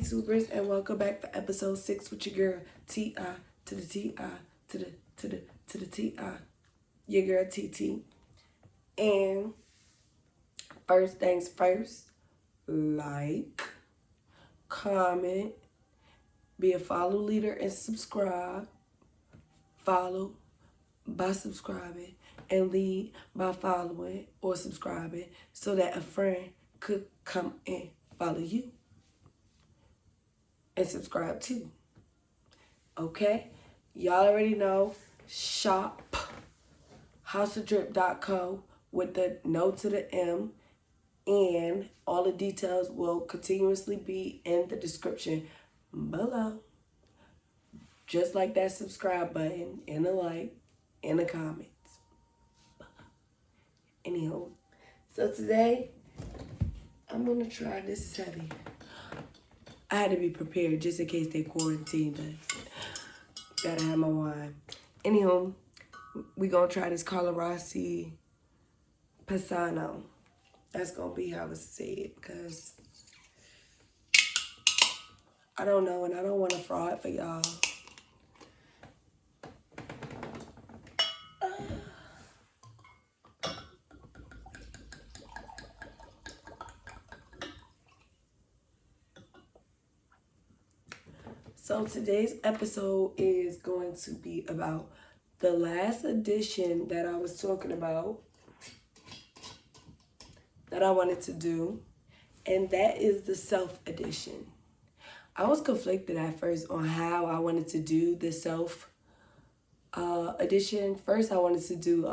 VTubers, and welcome back for episode 6 with your girl T.I. to the T.I. to the T.I. Your girl TT. And first things first, like, comment, be a follow leader, and subscribe. Follow by subscribing and lead by following or subscribing so that a friend could come and follow you and subscribe too. Okay? Y'all already know, shop houseofdrip.co with the no to the M, and all the details will continuously be in the description below. Just like that subscribe button and a like and the comments. Anyhow, so today I'm gonna try this. Is heavy. I had to be prepared just in case they quarantined us. Gotta have my wine. Anyhow, we gonna try this Carlo Rossi Pisano. That's gonna be how it's said because I don't know and I don't want to fraud for y'all. So today's episode is going to be about the last edition that I was talking about that I wanted to do, and that is the self edition. I was conflicted at first on how I wanted to do the self edition. First, I wanted to do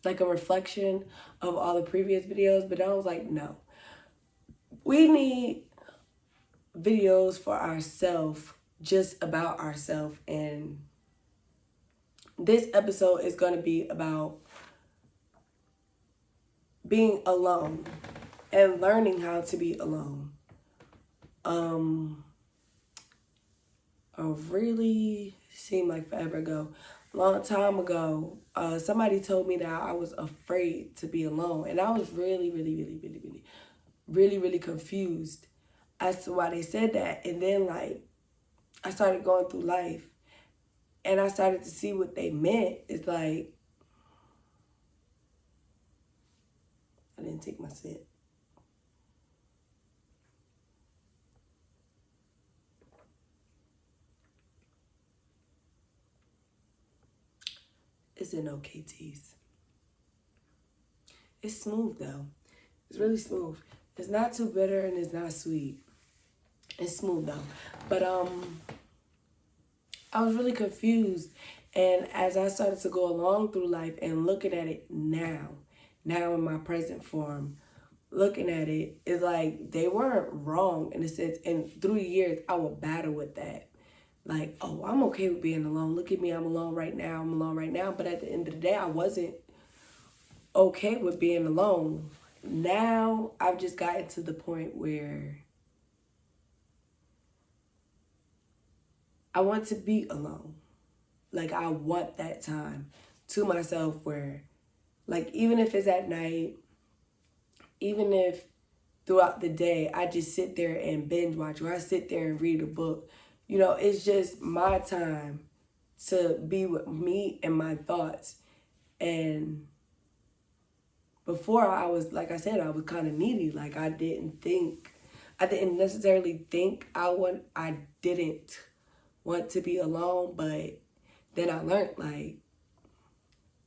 like a reflection of all the previous videos, but I was like, no. We need videos for ourselves, just about ourselves, and this episode is going to be about being alone and learning how to be alone. Really seemed like forever ago, long time ago, somebody told me that I was afraid to be alone, and I was really confused as to why they said that. And then like I started going through life and I started to see what they meant. It's like I didn't take my sip. It's an okay taste. It's smooth though. It's really smooth. It's not too bitter and it's not sweet. It's smooth though. But I was really confused, and as I started to go along through life and looking at it now in my present form, looking at it, it's like they weren't wrong in a sense. And through the years, I would battle with that. Like, oh, I'm okay with being alone. Look at me, I'm alone right now. I'm alone right now. But at the end of the day, I wasn't okay with being alone. Now, I've just gotten to the point where I want to be alone. Like, I want that time to myself where, like, even if it's at night, even if throughout the day, I just sit there and binge watch, or I sit there and read a book. You know, it's just my time to be with me and my thoughts. And before I was, like I said, I was kind of needy. Like I didn't necessarily think I didn't want to be alone, but then I learned like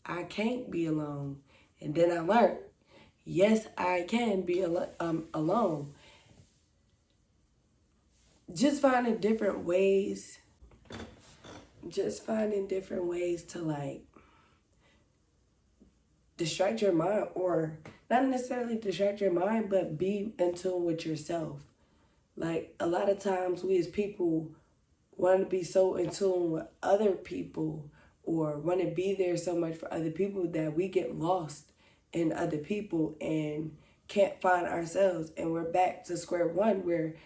I can't be alone. And then I learned, yes, I can be alone. Just finding different ways to like distract your mind, or not necessarily distract your mind, but be in tune with yourself. Like a lot of times we as people want to be so in tune with other people or want to be there so much for other people that we get lost in other people and can't find ourselves. And we're back to square one where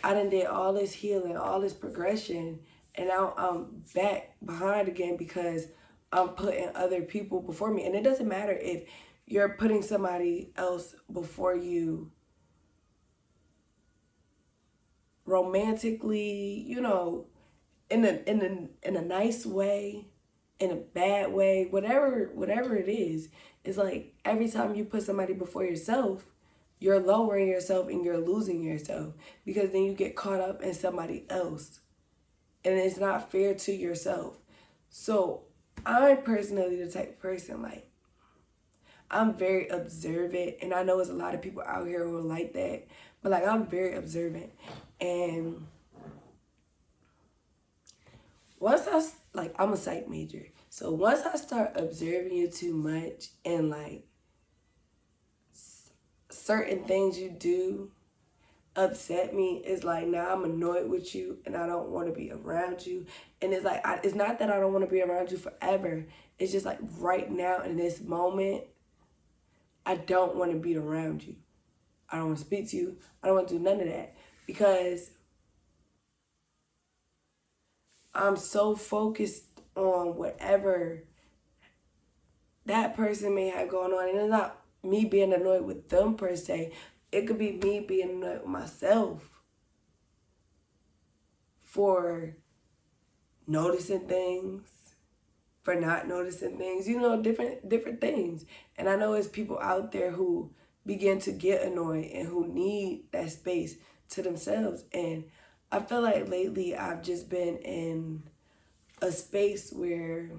I done did all this healing, all this progression, and now I'm back behind again because I'm putting other people before me. And it doesn't matter if you're putting somebody else before you romantically, in a nice way, in a bad way, whatever it is, it's like every time you put somebody before yourself, you're lowering yourself and you're losing yourself, because then you get caught up in somebody else, and it's not fair to yourself. So I'm personally the type of person, like, I'm very observant, and I know there's a lot of people out here who are like that, but like, I'm very observant. And I'm a psych major. So once I start observing you too much, and like certain things you do upset me, it's like now I'm annoyed with you and I don't want to be around you. And it's like, it's not that I don't want to be around you forever. It's just like right now in this moment, I don't want to be around you. I don't want to speak to you. I don't want to do none of that, because I'm so focused on whatever that person may have going on. And it's not me being annoyed with them per se. It could be me being annoyed with myself for noticing things, for not noticing things, different things. And I know there's people out there who begin to get annoyed and who need that space to themselves. And I feel like lately I've just been in a space where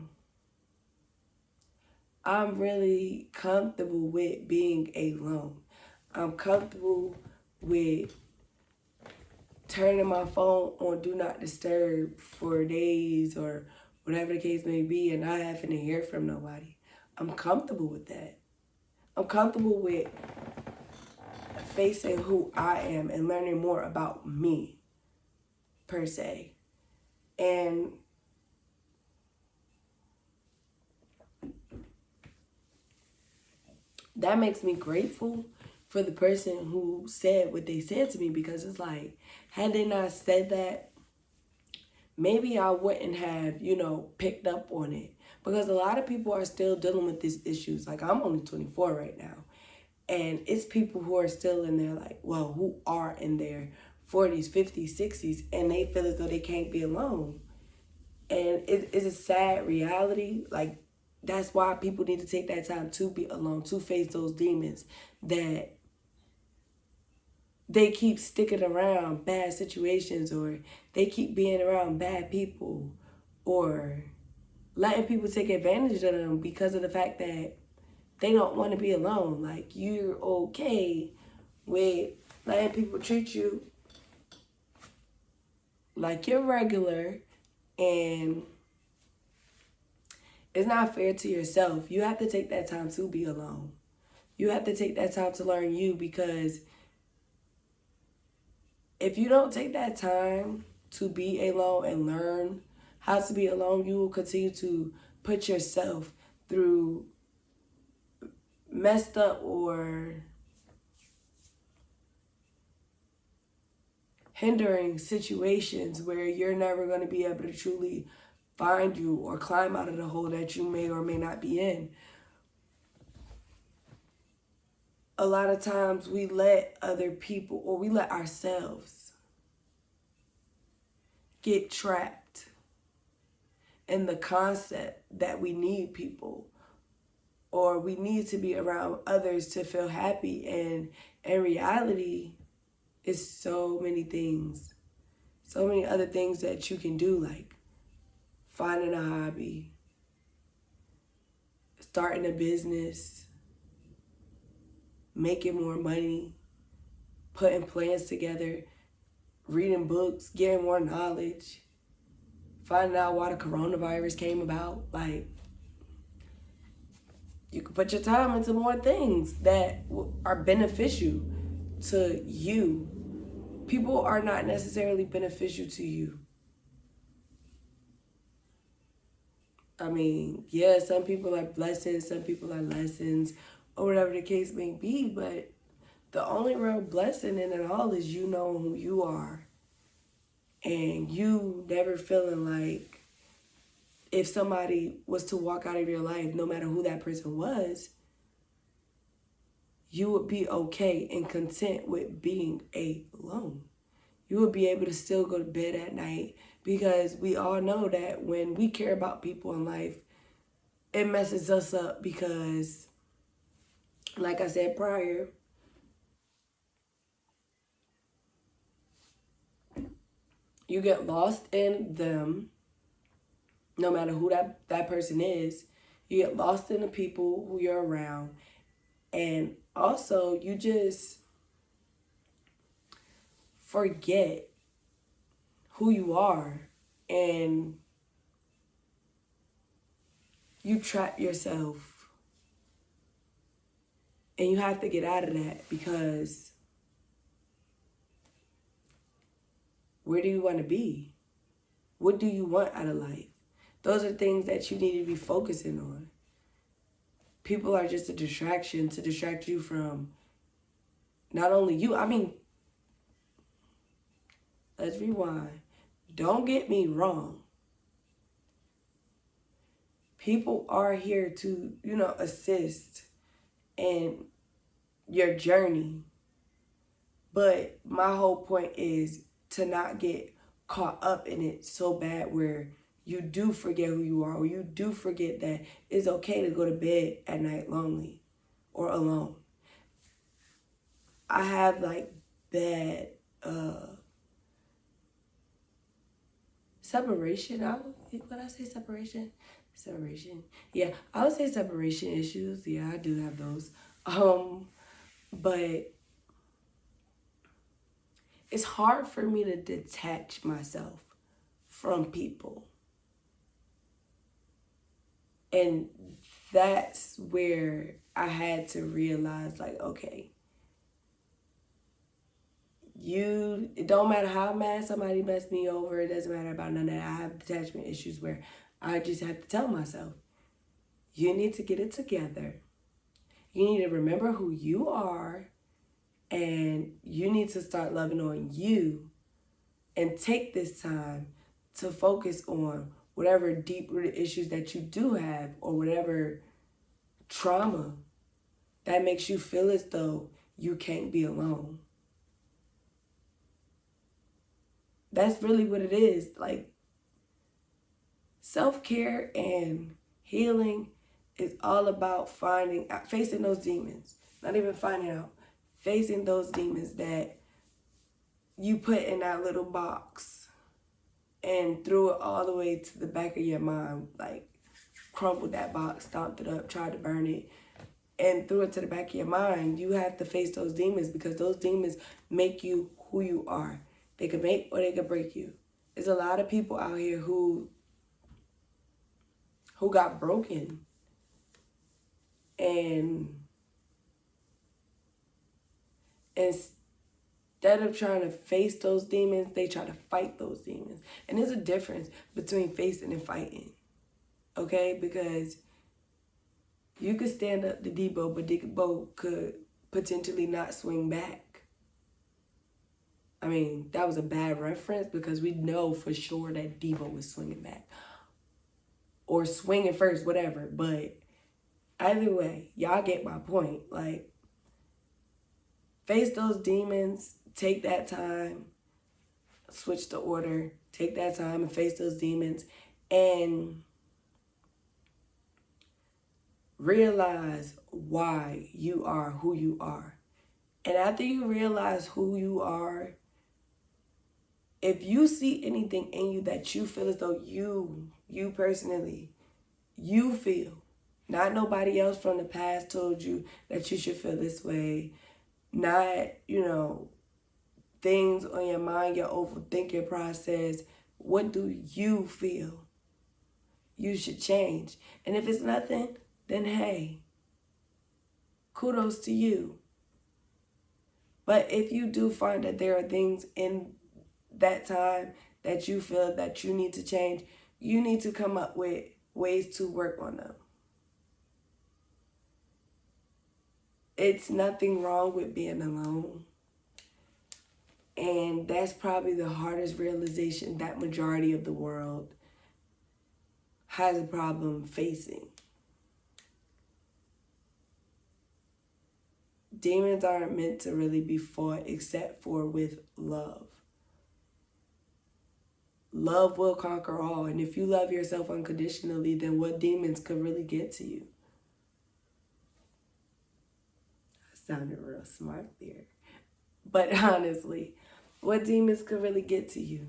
I'm really comfortable with being alone. I'm comfortable with turning my phone on Do Not Disturb for days or whatever the case may be, and not having to hear from nobody. I'm comfortable with that. I'm comfortable with facing who I am and learning more about me, per se. And that makes me grateful for the person who said what they said to me, because it's like, had they not said that, maybe I wouldn't have, picked up on it. Because a lot of people are still dealing with these issues. Like, I'm only 24 right now. And it's people who are still in their, who are in their 40s, 50s, 60s, and they feel as though they can't be alone. And it's a sad reality. Like, that's why people need to take that time to be alone, to face those demons that they keep sticking around bad situations, or they keep being around bad people, or letting people take advantage of them because of the fact that they don't want to be alone. Like, you're okay with letting people treat you like you're regular, and it's not fair to yourself. You have to take that time to be alone. You have to take that time to learn you, because if you don't take that time to be alone and learn how to be alone, you will continue to put yourself through messed up or hindering situations where you're never going to be able to truly find you or climb out of the hole that you may or may not be in. A lot of times we let other people, or we let ourselves get trapped in the concept that we need people, or we need to be around others to feel happy. And in reality, it's so many things, so many other things that you can do, like finding a hobby, starting a business, making more money, putting plans together, reading books, getting more knowledge, finding out why the coronavirus came about. Like, you can put your time into more things that are beneficial to you. People are not necessarily beneficial to you. I mean, yeah, some people are blessings, some people are lessons, or whatever the case may be, but the only real blessing in it all is you knowing who you are, and you never feeling like if somebody was to walk out of your life, no matter who that person was, you would be okay and content with being alone. you will be able to still go to bed at night, because we all know that when we care about people in life, it messes us up because, like I said prior, you get lost in them, no matter who that person is. You get lost in the people who you're around. And also, you just forget who you are, and you trap yourself. And you have to get out of that, because where do you want to be? What do you want out of life? Those are things that you need to be focusing on. People are just a distraction to distract you from not only you. I mean, let's rewind. Don't get me wrong. People are here to, assist in your journey. But my whole point is to not get caught up in it so bad where you do forget who you are, or you do forget that it's okay to go to bed at night lonely or alone. I have like bad separation. Would I say separation? Separation. Yeah, I would say separation issues. Yeah, I do have those. But it's hard for me to detach myself from people. And that's where I had to realize, like, okay, it don't matter how mad somebody messed me over, it doesn't matter about none of that. I have detachment issues where I just have to tell myself, you need to get it together. You need to remember who you are, and you need to start loving on you, and take this time to focus on whatever deep-rooted issues that you do have, or whatever trauma that makes you feel as though you can't be alone. That's really what it is. Like, self-care and healing is all about facing those demons. Not even finding out. Facing those demons that you put in that little box and threw it all the way to the back of your mind. Like, crumbled that box, stomped it up, tried to burn it, and threw it to the back of your mind. You have to face those demons, because those demons make you who you are. They could make or they could break you. There's a lot of people out here who got broken, and instead of trying to face those demons, they try to fight those demons. And there's a difference between facing and fighting, okay? Because you could stand up to Debo, but Debo could potentially not swing back. I mean, that was a bad reference, because we know for sure that Debo was swinging back. Or swinging first, whatever. But either way, y'all get my point. Like, face those demons, take that time, switch the order, take that time and face those demons, and realize why you are who you are. And after you realize who you are, if you see anything in you that you feel as though you personally, you feel, not nobody else from the past told you that you should feel this way, not, things on your mind, your overthinking process, what do you feel? You should change. And if it's nothing, then hey, kudos to you. But if you do find that there are things in that time that you feel that you need to change, you need to come up with ways to work on them. It's nothing wrong with being alone. And that's probably the hardest realization that majority of the world has a problem facing. Demons aren't meant to really be fought except for with love. love will conquer all. And if you love yourself unconditionally, then what demons could really get to you? I sounded real smart there. But honestly, what demons could really get to you?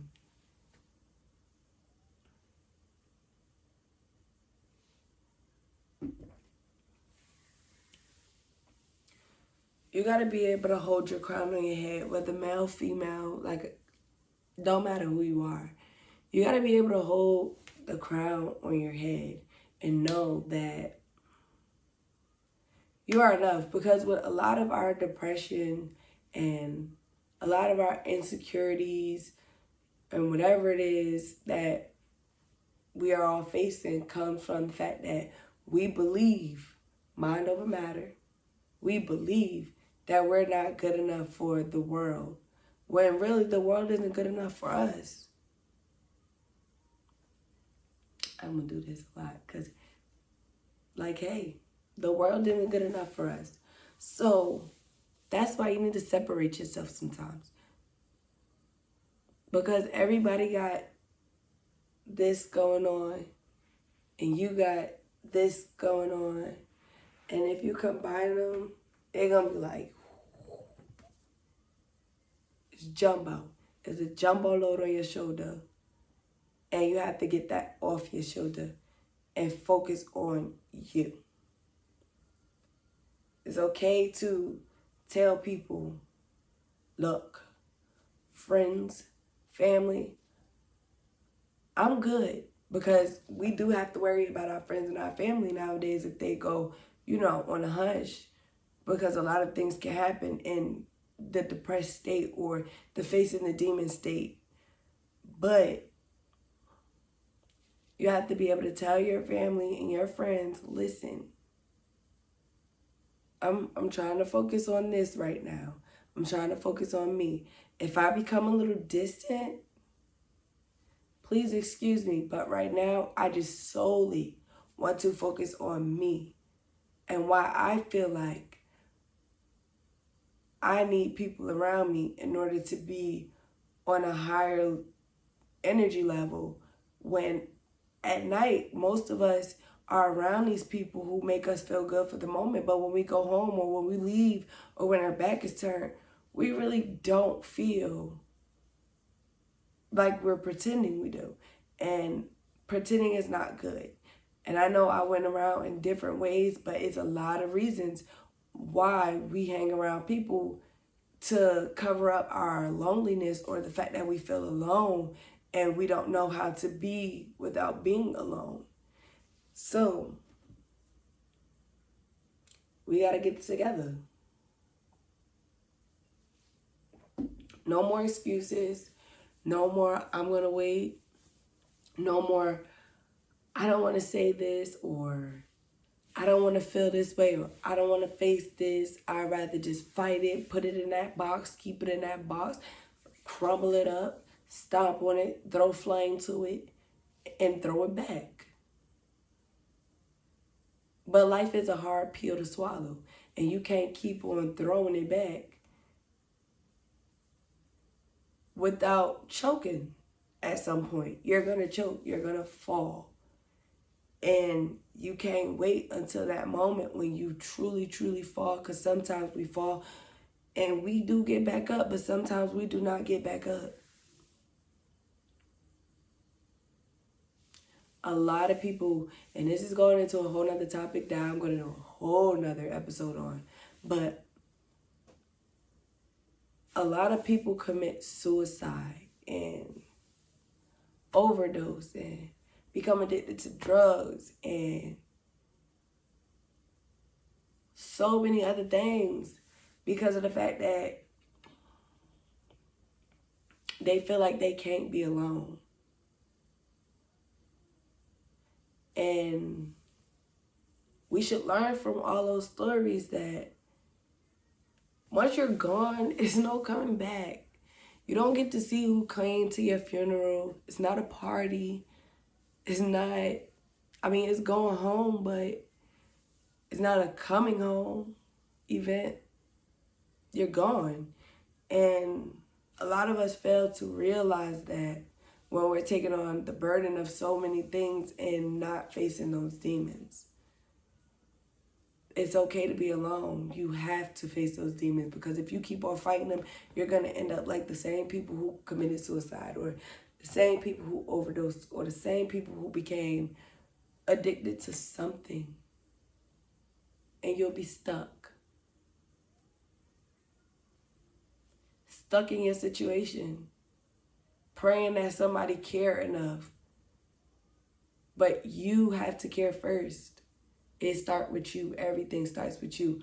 You gotta be able to hold your crown on your head, whether male, female, like, don't matter who you are. You gotta be able to hold the crown on your head and know that you are enough. Because with a lot of our depression and a lot of our insecurities and whatever it is that we are all facing comes from the fact that we believe, mind over matter, we believe that we're not good enough for the world, when really the world isn't good enough for us. I'm gonna do this a lot because, like, hey, the world isn't good enough for us. So that's why you need to separate yourself sometimes. Because everybody got this going on and you got this going on. And if you combine them, they're going to be like, it's jumbo. It's a jumbo load on your shoulder. And you have to get that off your shoulder and focus on you. It's okay to tell people, look, friends, family, I'm good. Because we do have to worry about our friends and our family nowadays if they go, on a hush. Because a lot of things can happen in the depressed state or the facing the demon state. But you have to be able to tell your family and your friends, listen, I'm trying to focus on this right now. I'm trying to focus on me. If I become a little distant, please excuse me, but right now I just solely want to focus on me and why I feel like I need people around me in order to be on a higher energy level. When at night, most of us are around these people who make us feel good for the moment, but when we go home or when we leave or when our back is turned, we really don't feel like we're pretending we do. And pretending is not good. And I know I went around in different ways, but it's a lot of reasons why we hang around people to cover up our loneliness or the fact that we feel alone and we don't know how to be without being alone. So we got to get together. No more excuses. No more, I'm going to wait. No more, I don't want to say this, or I don't want to feel this way, or I don't want to face this. I'd rather just fight it, put it in that box, keep it in that box, crumble it up, stomp on it, throw flame to it, and throw it back. But life is a hard pill to swallow, and you can't keep on throwing it back without choking at some point. You're going to choke. You're going to fall. And you can't wait until that moment when you truly, truly fall, because sometimes we fall and we do get back up, but sometimes we do not get back up. A lot of people, and this is going into a whole nother topic that I'm going to do a whole nother episode on, but a lot of people commit suicide and overdose and become addicted to drugs and so many other things because of the fact that they feel like they can't be alone. And we should learn from all those stories that once you're gone, it's no coming back. You don't get to see who came to your funeral. It's not a party. It's not, it's going home, but it's not a coming home event. You're gone. And a lot of us fail to realize that when we're taking on the burden of so many things and not facing those demons. It's okay to be alone. You have to face those demons, because if you keep on fighting them, you're going to end up like the same people who committed suicide, or the same people who overdosed, or the same people who became addicted to something. And you'll be stuck. Stuck in your situation. Praying that somebody care enough. But you have to care first. It starts with you. Everything starts with you.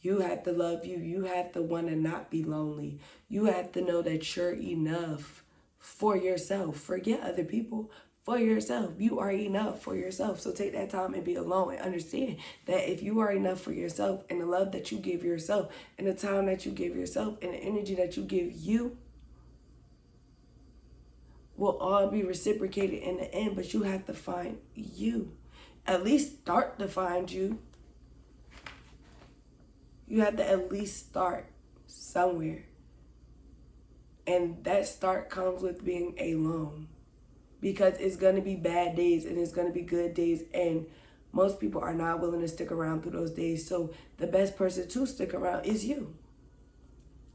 You have to love you. You have to want to not be lonely. You have to know that you're enough for yourself. Forget other people. For yourself. You are enough for yourself. So take that time and be alone, and understand that if you are enough for yourself, and the love that you give yourself, and the time that you give yourself, and the energy that you give you, will all be reciprocated in the end. But you have to find you. At least start to find you. You have to at least start somewhere. And that start comes with being alone. Because it's going to be bad days and it's going to be good days. And most people are not willing to stick around through those days. So the best person to stick around is you.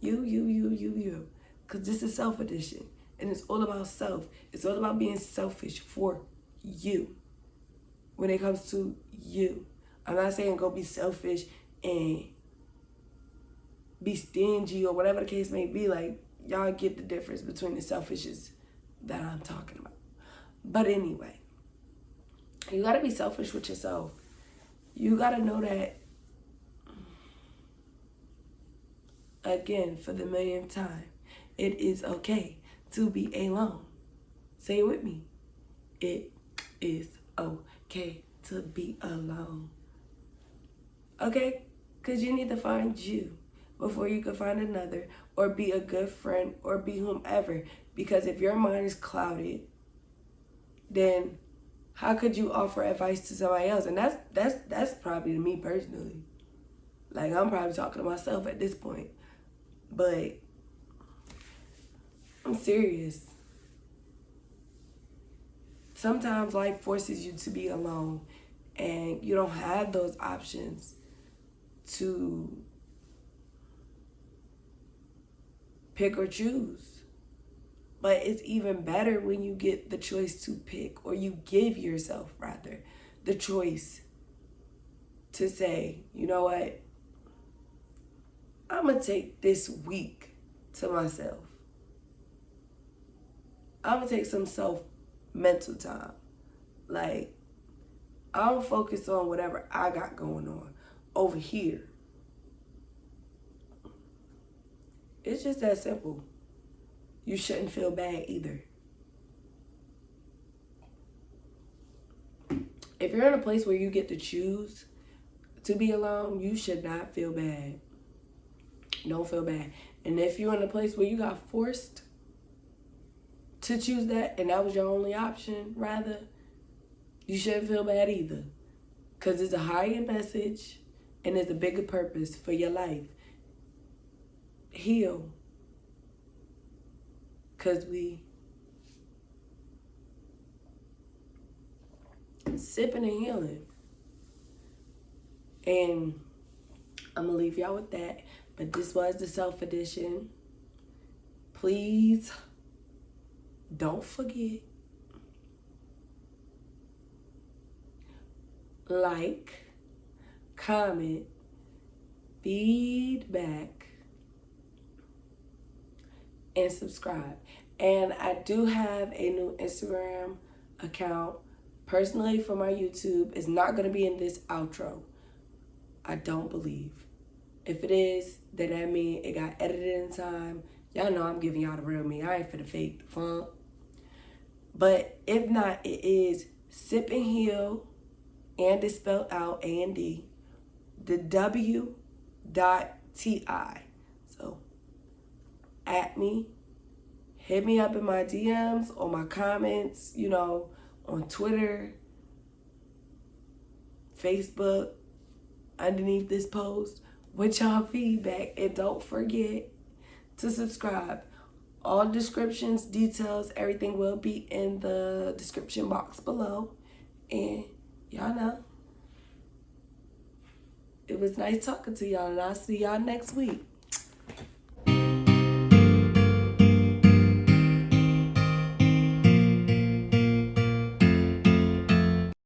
You. Because this is Self Edition. And it's all about self. It's all about being selfish for you. When it comes to you. I'm not saying go be selfish and be stingy or whatever the case may be. Like, y'all get the difference between the selfishness that I'm talking about. But anyway, you got to be selfish with yourself. You got to know that, again, for the millionth time, it is okay to be alone. Say it with me. It is okay to be alone. Okay? Because you need to find you before you can find another, or be a good friend, or be whomever. Because if your mind is clouded, then how could you offer advice to somebody else? And that's probably to me personally. Like, I'm probably talking to myself at this point. But I'm serious. Sometimes life forces you to be alone, and you don't have those options to pick or choose. But it's even better when you get the choice to pick, or you give yourself, rather, the choice to say, you know what? I'm going to take this week to myself. I'm going to take some mental time. Like, I don't focus on whatever I got going on over here. It's just that simple. You shouldn't feel bad either. If you're in a place where you get to choose to be alone, you should not feel bad. Don't feel bad. And if you're in a place where you got forced to choose that, and that was your only option, rather, you shouldn't feel bad either. Because it's a higher message, and there's a bigger purpose for your life. Heal. Because we sipping and healing. And I'm going to leave y'all with that. But this was the Self Edition. Please don't forget. Like, comment, feedback, and subscribe. And I do have a new Instagram account personally for my YouTube. It's not going to be in this outro, I don't believe. If it is, then that means it got edited in time. Y'all know I'm giving y'all the real me. I ain't finna fake the funk. But if not, it is Sip and Heal, and it's spelled out A-N-D, the W.T-I. So, at me. Hit me up in my DMs or my comments, you know, on Twitter, Facebook, underneath this post with y'all feedback. And don't forget to subscribe. All descriptions, details, everything will be in the description box below. And y'all know, it was nice talking to y'all, and I'll see y'all next week.